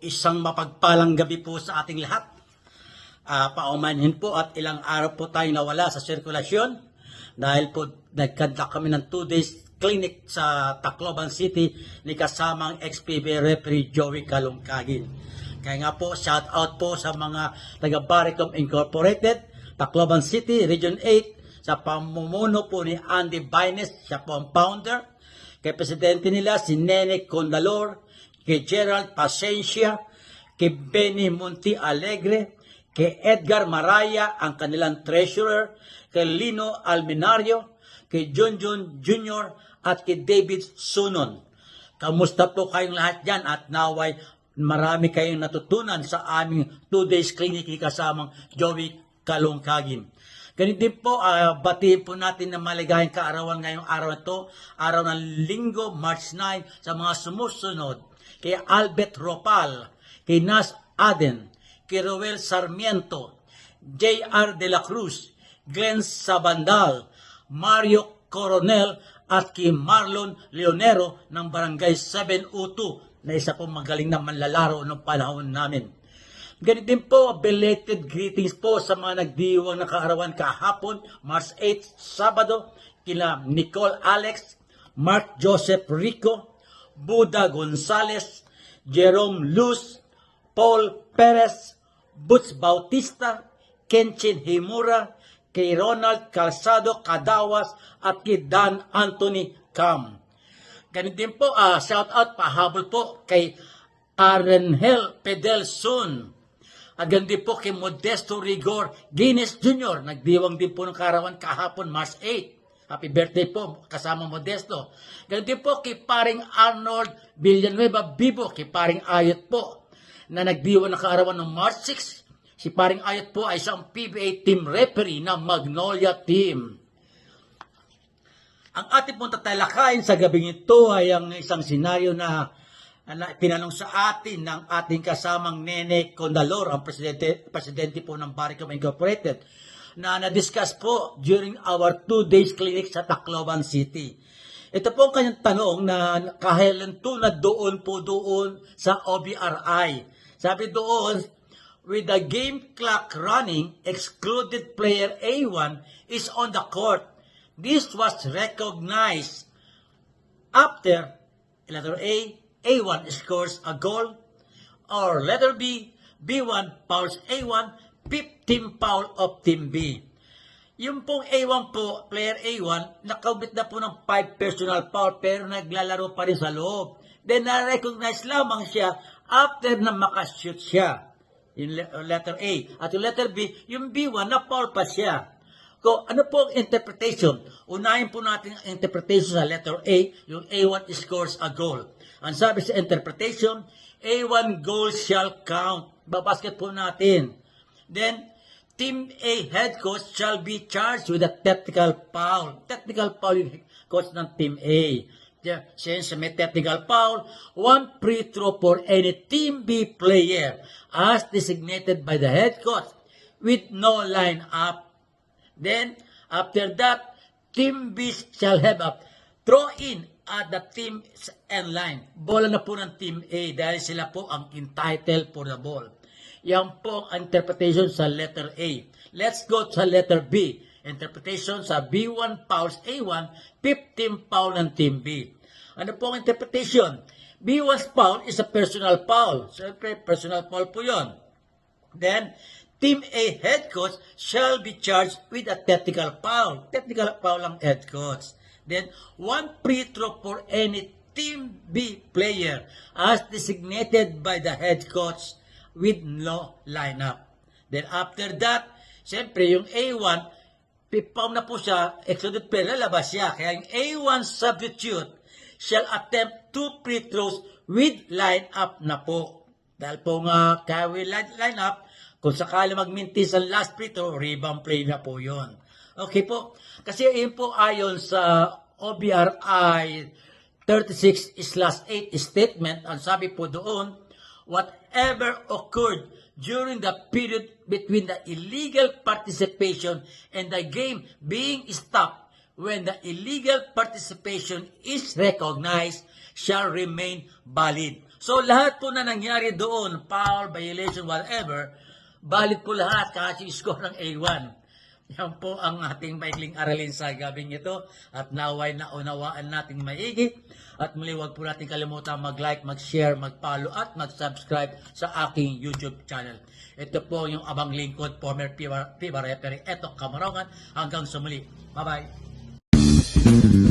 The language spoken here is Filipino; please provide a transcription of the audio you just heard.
Isang mapagpalang gabi po sa ating lahat. Paumanhin po at ilang araw po tayo nawala sa sirkulasyon dahil po nagkanta kami ng 2 days clinic sa Tacloban City ni kasamang ex-PBA referee Joey Calungcagin. Kaya nga po, shout out po sa mga taga-Baricom Incorporated, Tacloban City, Region 8, sa pamumuno po ni Andy Baines, siya po ang founder, kay presidente nila si Nene Condalor, kay Gerald Pasencia, kay Benny Monti Alegre, kay Edgar Maraya, ang kanilang treasurer, kay Lino Alminario, kay Junjun Jr., at kay David Sunon. Kamusta po kayong lahat dyan at naway marami kayong natutunan sa aming 2 days clinic kasamang Joey Calungcagin. Ganito din po, batiin po natin na maligayang kaarawan ngayong araw na ito, araw ng Linggo, March 9, sa mga sumusunod, kay Albert Ropal, kay Nas Aden, kay Roel Sarmiento, J.R. De La Cruz, Glenn Sabandal, Mario Coronel, at kay Marlon Leonero ng Barangay 702 na isa pong magaling na manlalaro noong panahon namin. Ganito din po, belated greetings po sa mga nagdiwang na kaarawan kahapon, March 8, Sabado, kila Nicole Alex, Mark Joseph Rico, Buda Gonzales, Jerome Luz, Paul Perez, Butch Bautista, Kenshin Himura, kay Ronald Calzado Cadawas, at kay Dan Anthony Cam. Ganito din po, shout out pahabol po kay Arenhel Pedelson. Agad din po kay Modesto Rigor Guinness Jr. Nagdiwang din po ng karawan kahapon, March 8. Happy birthday po, kasama Modesto. Ganito din po kay paring Arnold Villanueva Bibo, kay paring Ayot po, na nagdiwang ng karawan ng March 6. Si paring Ayot po ay isang PBA team referee ng Magnolia Team. Ang ating pong tatalakayin sa gabing ito ay ang isang senaryo na pinanong sa atin ng ating kasamang Nene Condalor, ang presidente po ng Baricom Incorporated, na na-discuss po during our 2 days clinic sa Tacloban City. Ito po ang kanyang tanong na kahilanto na doon sa OBRI. Sabi doon, with the game clock running, excluded player A1 is on the court. This was recognized after letter A, A1 scores a goal, or letter B, B1 fouls A1, 15 foul of Team B. Yung pong A1 po, player A1, nakabit na po ng 5 personal foul pero naglalaro pa rin sa loob. Then na-recognize lamang siya after na makashoot siya. Yung letter A. At yung letter B, yung B1, na-foul pa siya. So, ano po ang interpretation? Unahin po natin ang interpretation sa letter A, yung A1 scores a goal. Ang sabi sa interpretation, A1 goals shall count. Babasket po natin. Then, Team A head coach shall be charged with a technical foul. Technical foul yung coach ng Team A. Since may technical foul, 1 free throw for any Team B player as designated by the head coach with no line-up. Then, after that, Team B shall have a throw-in at the team's end line. Bola na po ng Team A dahil sila po ang entitled for the ball. Yan po ang interpretation sa letter A. Let's go sa letter B. Interpretation sa B1 fouls A1, 15 foul ng Team B. Ano po ang interpretation? B1's foul is a personal foul. Siyempre, personal foul po yun. Then, Team A head coach shall be charged with a technical foul. Technical foul ang head coach. Then, 1 free throw for any Team B player as designated by the head coach with no lineup. Then, after that, siyempre, yung A1, pipaw na po siya, excluded player, lalabas siya. Kaya yung A1 substitute shall attempt 2 free throws with line-up na po. Dahil po nga, kaya with line-up, kung sakali magminti sa last free throw, rebound play na po yon. Okay po. Kasi yun po ayon sa OBRI 36/8 statement, ang sabi po doon, whatever occurred during the period between the illegal participation and the game being stopped when the illegal participation is recognized shall remain valid. So lahat po na nangyari doon, power, violation, whatever, valid po lahat kasi score ng A1. Yan po ang ating maikling aralin sa gabing ito at naway naunawaan nating maigi. At muli huwag po natin kalimutan mag-like, mag-share, mag-follow at mag-subscribe sa aking YouTube channel. Ito po yung abang lingkod, former FIBA referee, Eto Kamarongan. Hanggang sa muli. Bye-bye.